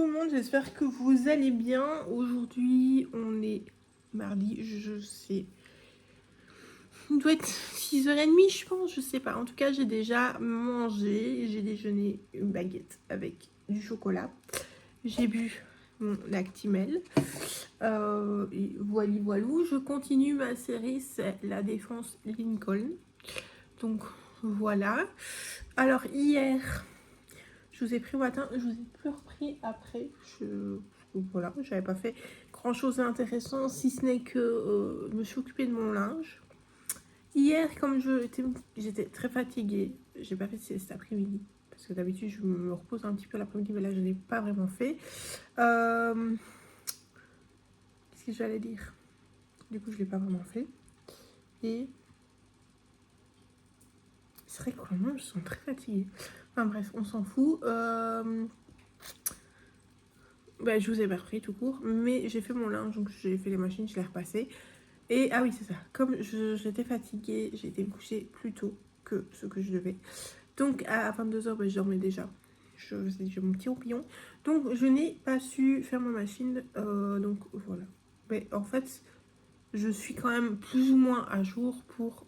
tout le monde, j'espère que vous allez bien. Aujourd'hui, on est mardi, je sais. Il doit être 6h30, je pense, je sais pas. En tout cas, j'ai déjà mangé. J'ai déjeuné une baguette avec du chocolat. J'ai bu mon Lactimel. Et voilou. Je continue ma série, c'est La Défense Lincoln. Donc, voilà. Alors, hier... Je vous ai pris au matin, je vous ai plus repris après. Voilà, j'avais pas fait grand chose d'intéressant, si ce n'est que je me suis occupée de mon linge. Hier, comme j'étais très fatiguée, j'ai pas fait cet après-midi. Parce que d'habitude, je me repose un petit peu l'après-midi, mais là, je n'ai pas vraiment fait. Qu'est-ce que j'allais dire? Du coup, je l'ai pas vraiment fait. Et c'est vrai que vraiment, je sens très fatiguée. Enfin bref, on s'en fout. Bah, je vous ai pas repris tout court, mais j'ai fait mon linge, donc j'ai fait les machines, je l'ai repassé. Et ah oui, c'est ça, comme j'étais fatiguée, j'ai été me coucher plus tôt que ce que je devais. Donc à 22h, bah, je dormais déjà. Je faisais déjà mon petit roupillon. Donc je n'ai pas su faire ma machine, donc voilà. Mais en fait, je suis quand même plus ou moins à jour pour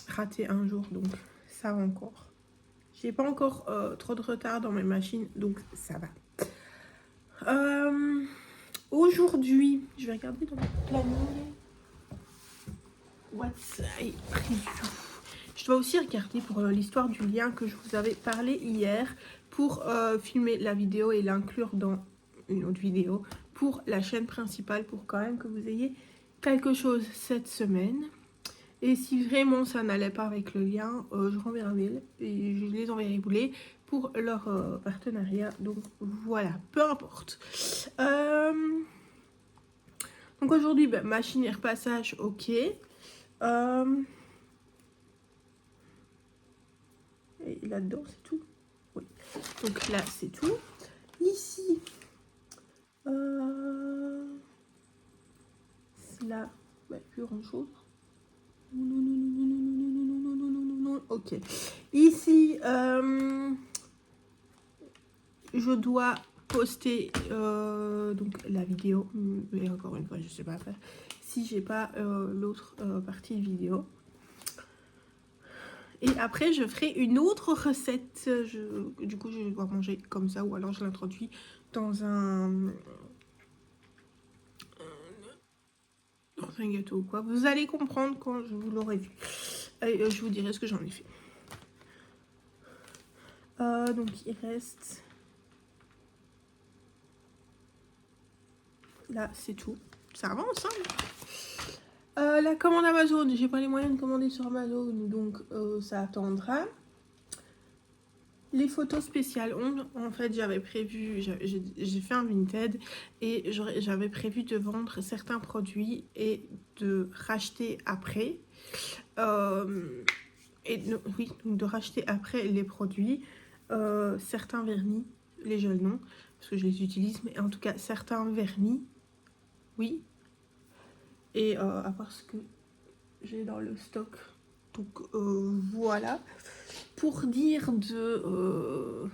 rater un jour, donc ça va encore. J'ai pas encore trop de retard dans mes machines, donc ça va. Aujourd'hui, je vais regarder dans mon planning. What's prévu. Je dois aussi regarder pour l'histoire du lien que je vous avais parlé hier pour filmer la vidéo et l'inclure dans une autre vidéo pour la chaîne principale pour quand même que vous ayez quelque chose cette semaine. Et si vraiment ça n'allait pas avec le lien, je renverrai un mail et je les enverrai bouler pour leur partenariat. Donc voilà, peu importe. Donc aujourd'hui, bah, machine et repassage, ok. Et là-dedans, c'est tout. Oui. Donc là, c'est tout. Ici, là, bah, plus grand-chose. Non. Ok. Ici, je dois poster donc la vidéo. Mais encore une fois, je sais pas faire. Si j'ai pas l'autre partie de vidéo. Et après, je ferai une autre recette. Du coup, je vais devoir manger comme ça. Ou alors, je l'introduis dans un gâteau ou quoi. Vous allez comprendre quand je vous l'aurai vu. Et je vous dirai ce que j'en ai fait. Donc, il reste... Là, c'est tout. Ça avance, hein. La commande Amazon. J'ai pas les moyens de commander sur Amazon. Donc, ça attendra. Les photos spéciales, en fait, j'avais prévu, j'ai fait un Vinted et j'avais prévu de vendre certains produits et de racheter après. Oui, donc de racheter après les produits, certains vernis, les gels non, parce que je les utilise, mais en tout cas certains vernis, oui. Et à part ce que j'ai dans le stock, donc voilà. Pour dire de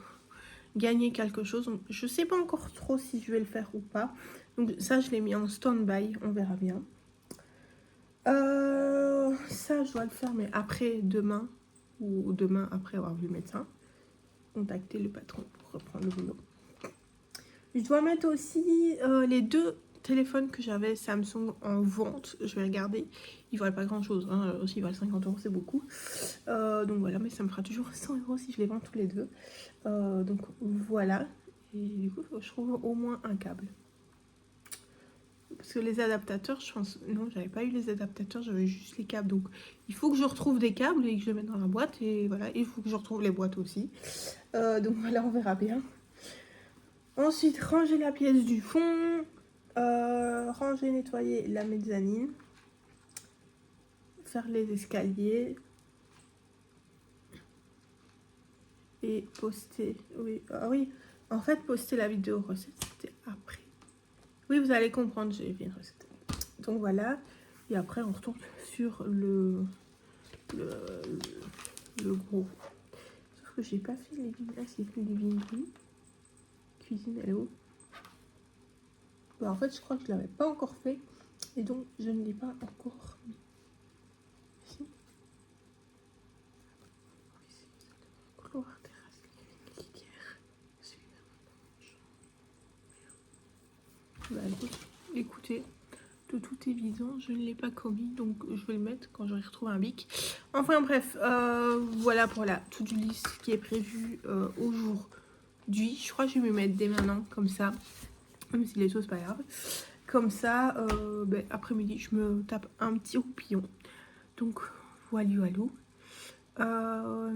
gagner quelque chose. Donc, je sais pas encore trop si je vais le faire ou pas. Donc ça, je l'ai mis en stand-by. On verra bien. Ça, je dois le faire, mais après demain. Ou demain après avoir vu le médecin. Contacter le patron pour reprendre le boulot. Je dois mettre aussi les deux téléphones que j'avais Samsung en vente. Je vais regarder. Ils valent pas grand chose. Hein. S'ils valent 50 €, c'est beaucoup. Donc voilà, mais ça me fera toujours 100 € si je les vends tous les deux. Donc voilà. Et du coup, je trouve au moins un câble. Parce que les adaptateurs, je pense... Non, j'avais pas eu les adaptateurs, j'avais juste les câbles. Donc il faut que je retrouve des câbles et que je les mette dans la boîte. Et voilà, il faut que je retrouve les boîtes aussi. Donc voilà, on verra bien. Ensuite, ranger la pièce du fond. Ranger, nettoyer la mezzanine. Faire les escaliers. Et poster... Oui, ah oui. En fait, poster la vidéo recette, c'était après. Oui, vous allez comprendre, j'ai fait une recette. Donc voilà. Et après, on retourne sur le gros. Sauf que j'ai pas fait les vignes. Là, c'est plus les vignes qui cuisine, elle est où? Bah, en fait, je crois que je l'avais pas encore fait. Et donc, je ne l'ai pas encore mis. Ici. Ici, couloir, terrasse, living, litière. Bah, écoutez, de toute évidence, je ne l'ai pas commis, donc je vais le mettre quand j'aurai retrouvé un bic. Enfin bref, voilà pour la to-do list qui est prévue aujourd'hui. Je crois que je vais me mettre dès maintenant, comme ça, même si les choses, c'est pas grave. Comme ça, ben, après-midi, je me tape un petit roupillon. Donc, voilà. Ah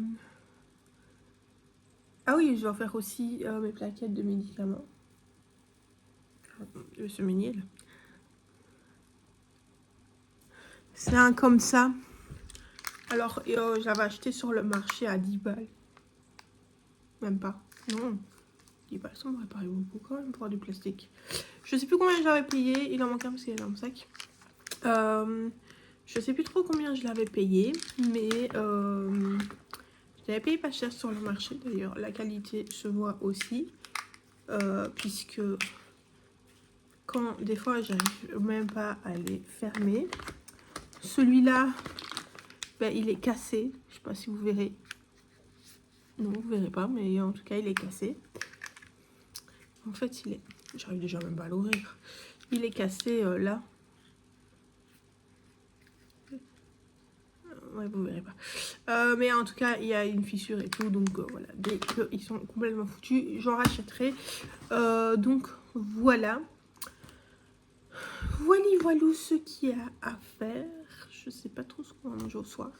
oui, je dois faire aussi mes plaquettes de médicaments. Ce ménil. C'est un comme ça. Alors, je l'avais acheté sur le marché à 10 balles. Même pas. Non. 10 balles, ça m'aurait paru beaucoup quand même pour du plastique. Je sais plus combien j'avais payé. Il en manque un parce qu'il est dans le sac. Je sais plus trop combien je l'avais payé. Mais je l'avais payé pas cher sur le marché. D'ailleurs, la qualité se voit aussi. Puisque quand des fois, j'arrive même pas à les fermer. Celui-là, ben, il est cassé. Je sais pas si vous verrez. Non, vous verrez pas, mais en tout cas, il est cassé. En fait, il est... J'arrive déjà même pas à l'ouvrir. Il est cassé là. Ouais, vous verrez pas. Mais en tout cas, il y a une fissure et tout. Donc voilà, dès qu'ils sont complètement foutus, j'en rachèterai. Donc voilà. Voilà ce qu'il y a à faire. Je sais pas trop ce qu'on va manger au soir.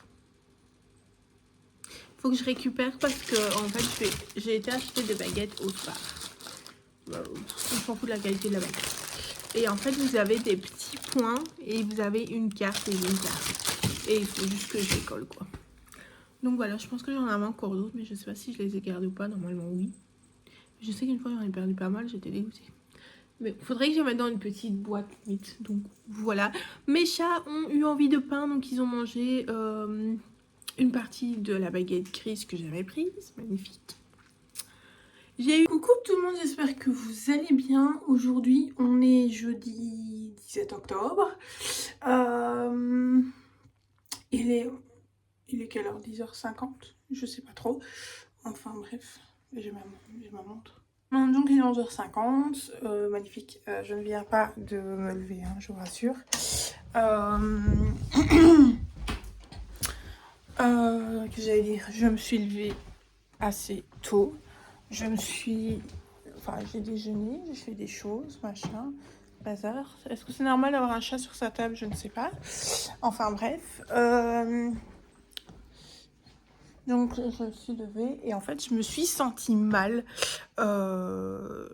Faut que je récupère parce que en fait j'ai été acheter des baguettes au soir. On s'en fout de la qualité de la baguette. Et en fait vous avez des petits points et vous avez une carte et une carte. Et il faut juste que je les colle quoi. Donc voilà, je pense que j'en avais encore d'autres, mais je sais pas si je les ai gardés ou pas. Normalement oui. Je sais qu'une fois j'en ai perdu pas mal, j'étais dégoûtée. Mais il faudrait que je mette dans une petite boîte limite. Donc voilà. Mes chats ont eu envie de pain, donc ils ont mangé une partie de la baguette grise que j'avais prise. Magnifique. J'ai eu... Coucou tout le monde, j'espère que vous allez bien. Aujourd'hui, on est jeudi 17 octobre. Il est quelle heure? 10h50? Je sais pas trop. Enfin bref, j'ai ma montre. Donc il est 11h50, magnifique, je ne viens pas de me lever, hein, je vous rassure. Que j'allais dire, je me suis levée assez tôt. Enfin j'ai déjeuné, j'ai fait des choses, machin, bazar. Est-ce que c'est normal d'avoir un chat sur sa table? Je ne sais pas. Enfin bref. Donc je me suis levée et en fait je me suis sentie mal. En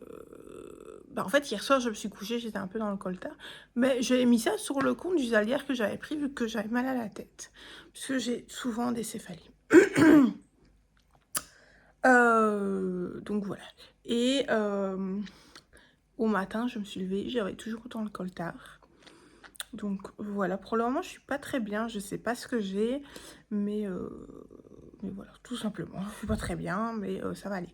fait hier soir je me suis couchée, j'étais un peu dans le coltard. Mais j'ai mis ça sur le compte du Zalière que j'avais pris vu que j'avais mal à la tête. Puisque j'ai souvent des céphalies. Donc voilà. Et au matin je me suis levée, j'avais toujours autant le coltard. Donc voilà, pour le moment je suis pas très bien, je sais pas ce que j'ai, mais voilà, tout simplement, je suis pas très bien, mais ça va aller.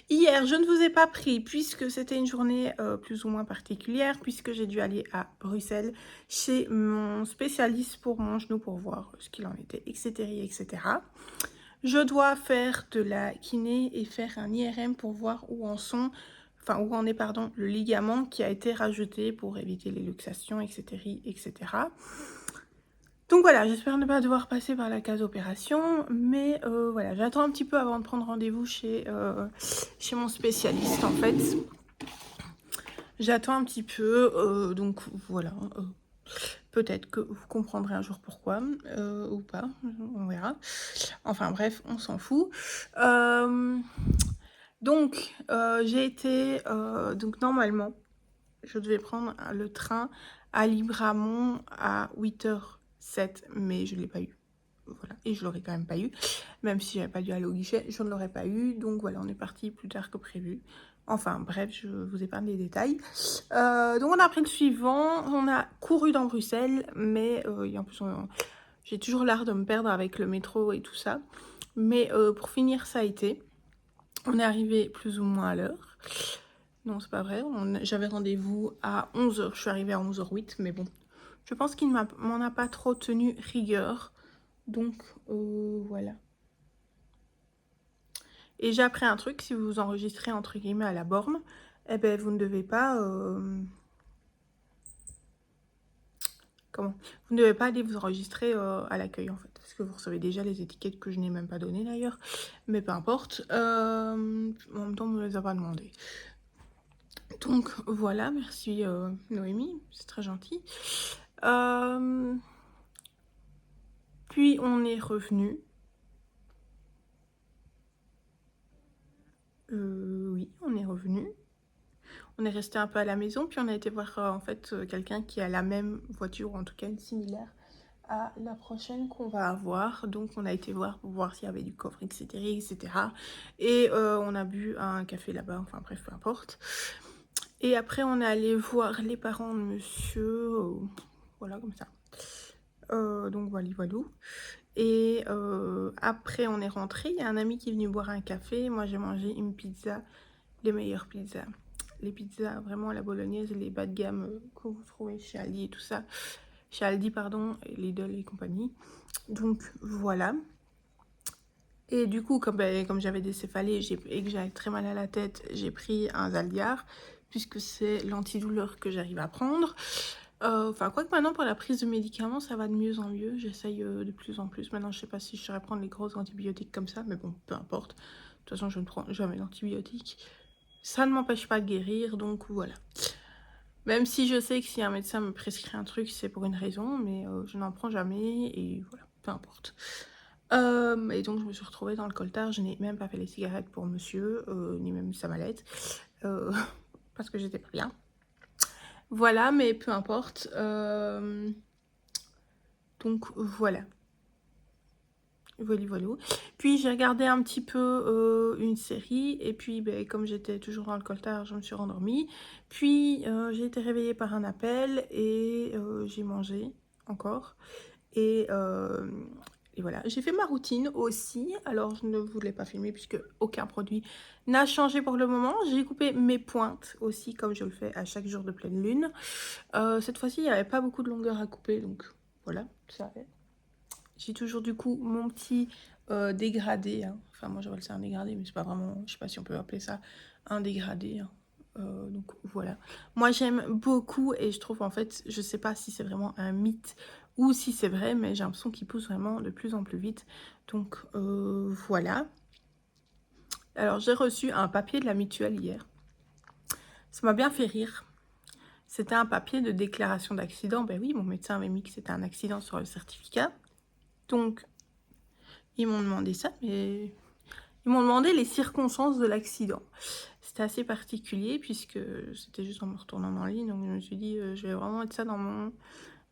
Hier, je ne vous ai pas pris puisque c'était une journée plus ou moins particulière, puisque j'ai dû aller à Bruxelles chez mon spécialiste pour mon genou pour voir ce qu'il en était, etc., etc. Je dois faire de la kiné et faire un IRM pour voir où en est, pardon, le ligament qui a été rajouté pour éviter les luxations, etc., etc. Donc voilà, j'espère ne pas devoir passer par la case opération, mais voilà, j'attends un petit peu avant de prendre rendez-vous chez mon spécialiste en fait. J'attends un petit peu, donc voilà. Peut-être que vous comprendrez un jour pourquoi, ou pas, on verra. Enfin bref, on s'en fout. Donc, j'ai été... donc normalement, je devais prendre le train à Libramont à 8h07, mais je ne l'ai pas eu. Voilà, et je l'aurais quand même pas eu. Même si j'avais pas dû aller au guichet, je ne l'aurais pas eu. Donc voilà, on est parti plus tard que prévu. Enfin bref, je vous épargne les détails. Donc on a pris le suivant. On a couru dans Bruxelles, mais en plus j'ai toujours l'art de me perdre avec le métro et tout ça. Mais pour finir, ça a été. On est arrivé plus ou moins à l'heure. Non, c'est pas vrai. J'avais rendez-vous à 11h. Je suis arrivée à 11h08, mais bon. Je pense qu'il m'en a pas trop tenu rigueur. Donc, voilà. Et j'ai appris un truc, si vous enregistrez entre guillemets à la borne, eh ben vous ne devez pas... Comment? Vous ne devez pas aller vous enregistrer à l'accueil en fait. Parce que vous recevez déjà les étiquettes que je n'ai même pas données d'ailleurs. Mais peu importe. En même temps, on me les a pas demandé. Donc voilà, merci Noémie, c'est très gentil. Puis on est revenu. Oui, on est revenu. On est resté un peu à la maison, puis on a été voir en fait quelqu'un qui a la même voiture, ou en tout cas une similaire à la prochaine qu'on va avoir. Donc on a été voir pour voir s'il y avait du coffre, etc. etc. Et on a bu un café là-bas, enfin bref, peu importe. Et après on est allé voir les parents de monsieur, voilà comme ça. Donc voilà, voilà. Et après on est rentré, il y a un ami qui est venu boire un café, moi j'ai mangé une pizza, les meilleures pizzas. Les pizzas vraiment à la bolognaise, les bas de gamme que vous trouvez chez Aldi et tout ça. Chez Aldi, pardon, et Lidl et compagnie. Donc voilà. Et du coup, comme j'avais des céphalées et que j'avais très mal à la tête, j'ai pris un Zaldiar, puisque c'est l'antidouleur que j'arrive à prendre. Enfin, quoique maintenant, pour la prise de médicaments, ça va de mieux en mieux. J'essaye de plus en plus. Maintenant, je sais pas si je saurais prendre les grosses antibiotiques comme ça, mais bon, peu importe. De toute façon, je ne prends jamais d'antibiotiques. Ça ne m'empêche pas de guérir, donc voilà. Même si je sais que si un médecin me prescrit un truc, c'est pour une raison, mais je n'en prends jamais, et voilà, peu importe. Et donc, je me suis retrouvée dans le coltard. Je n'ai même pas fait les cigarettes pour monsieur, ni même sa mallette, parce que j'étais pas bien. Voilà, mais peu importe. Donc, voilà. Voilà. Puis j'ai regardé un petit peu une série et puis comme j'étais toujours dans le coltard, je me suis rendormie. Puis j'ai été réveillée par un appel et j'ai mangé encore. Et voilà, j'ai fait ma routine aussi. Alors je ne voulais pas filmer puisque aucun produit n'a changé pour le moment. J'ai coupé mes pointes aussi comme je le fais à chaque jour de pleine lune. Cette fois-ci, il n'y avait pas beaucoup de longueur à couper, donc voilà, ça fait. J'ai toujours du coup mon petit dégradé, hein. Enfin moi j'appelle ça un dégradé, mais c'est pas vraiment, je sais pas si on peut appeler ça un dégradé, hein. Donc voilà. Moi j'aime beaucoup et je trouve en fait, je sais pas si c'est vraiment un mythe ou si c'est vrai, mais j'ai l'impression qu'il pousse vraiment de plus en plus vite. Donc voilà. Alors j'ai reçu un papier de la mutuelle hier. Ça m'a bien fait rire. C'était un papier de déclaration d'accident. Ben oui, mon médecin avait mis que c'était un accident sur le certificat. Donc ils m'ont demandé ça, mais ils m'ont demandé les circonstances de l'accident. C'était assez particulier puisque c'était juste en me retournant dans le lit, donc je me suis dit je vais vraiment mettre ça dans mon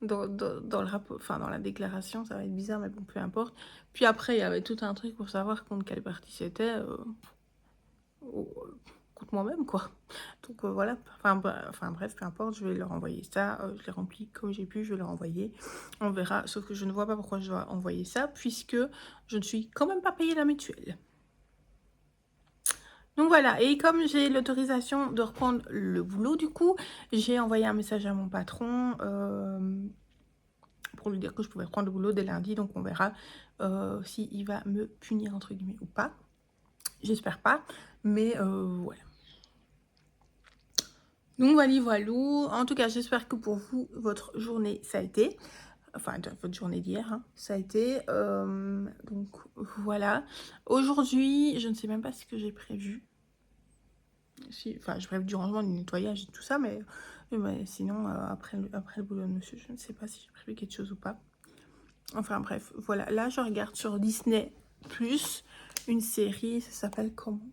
dans le rapport, enfin dans la déclaration, ça va être bizarre mais bon peu importe. Puis après il y avait tout un truc pour savoir contre quelle partie c'était, contre moi-même quoi. Donc voilà, enfin bref peu importe, je vais leur envoyer ça, je l'ai rempli comme j'ai pu, je vais leur envoyer, on verra, sauf que je ne vois pas pourquoi je dois envoyer ça puisque je ne suis quand même pas payée la mutuelle. Donc voilà, et comme j'ai l'autorisation de reprendre le boulot du coup, j'ai envoyé un message à mon patron pour lui dire que je pouvais reprendre le boulot dès lundi. Donc on verra s'il va me punir entre guillemets ou pas. J'espère pas, mais voilà. Donc voilà. En tout cas, j'espère que pour vous, votre journée, ça a été. Enfin, votre journée d'hier, hein, ça a été. Donc voilà. Aujourd'hui, je ne sais même pas ce que j'ai prévu. Si, enfin, je prévu du rangement, du nettoyage et tout ça, mais sinon, après le boulot de monsieur, je ne sais pas si j'ai prévu quelque chose ou pas. Enfin bref, voilà. Là, je regarde sur Disney+, une série, ça s'appelle comment?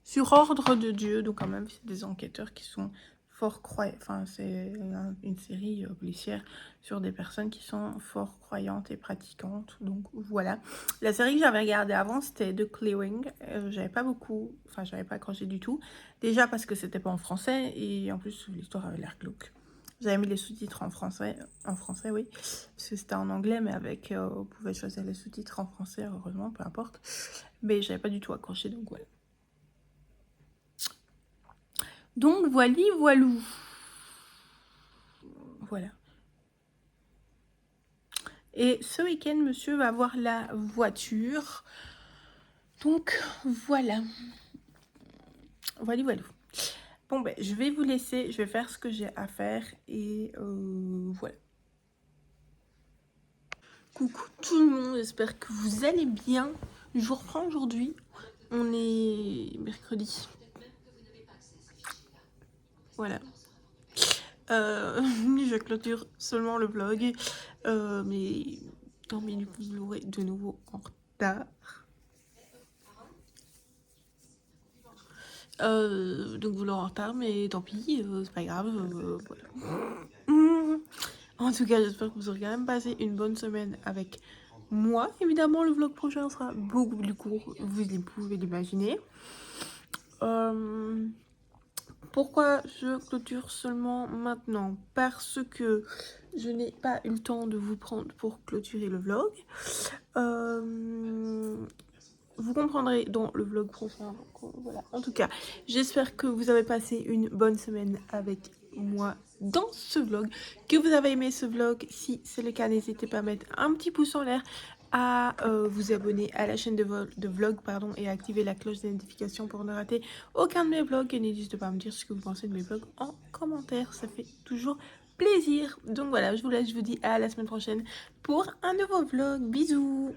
Sur Ordre de Dieu, donc quand même, c'est des enquêteurs qui sont fort croyants. Enfin, c'est une série policière sur des personnes qui sont fort croyantes et pratiquantes. Donc voilà. La série que j'avais regardée avant, c'était The Clearing. J'avais pas beaucoup, enfin, j'avais pas accroché du tout. Déjà parce que c'était pas en français et en plus, l'histoire avait l'air glauque. J'avais mis les sous-titres en français, oui, parce que c'était en anglais, mais avec, vous pouvez choisir les sous-titres en français, heureusement, peu importe. Mais j'avais pas du tout accroché, donc voilà. Donc voilou. Voilà. Et ce week-end, monsieur va avoir la voiture. Donc voilà. Voilou. Bon ben, je vais vous laisser, je vais faire ce que j'ai à faire et voilà. Coucou tout le monde, j'espère que vous allez bien. Je vous reprends aujourd'hui. On est mercredi. Voilà. Je clôture seulement le vlog. Mais tant mieux, vous l'aurez de nouveau en retard. Donc vous l'aurez en retard, mais tant pis, c'est pas grave. Voilà. En tout cas, j'espère que vous aurez quand même passé une bonne semaine avec moi. Évidemment, le vlog prochain sera beaucoup plus court, vous pouvez l'imaginer. Pourquoi je clôture seulement maintenant? Parce que je n'ai pas eu le temps de vous prendre pour clôturer le vlog. Vous comprendrez dans le vlog prochain. Voilà. En tout cas, j'espère que vous avez passé une bonne semaine avec moi dans ce vlog, que vous avez aimé ce vlog. Si c'est le cas, n'hésitez pas à mettre un petit pouce en l'air, à vous abonner à la chaîne de vlog et à activer la cloche de notification pour ne rater aucun de mes vlogs. Et n'hésitez pas à me dire ce que vous pensez de mes vlogs en commentaire, ça fait toujours plaisir. Donc voilà, je vous laisse, je vous dis à la semaine prochaine pour un nouveau vlog. Bisous.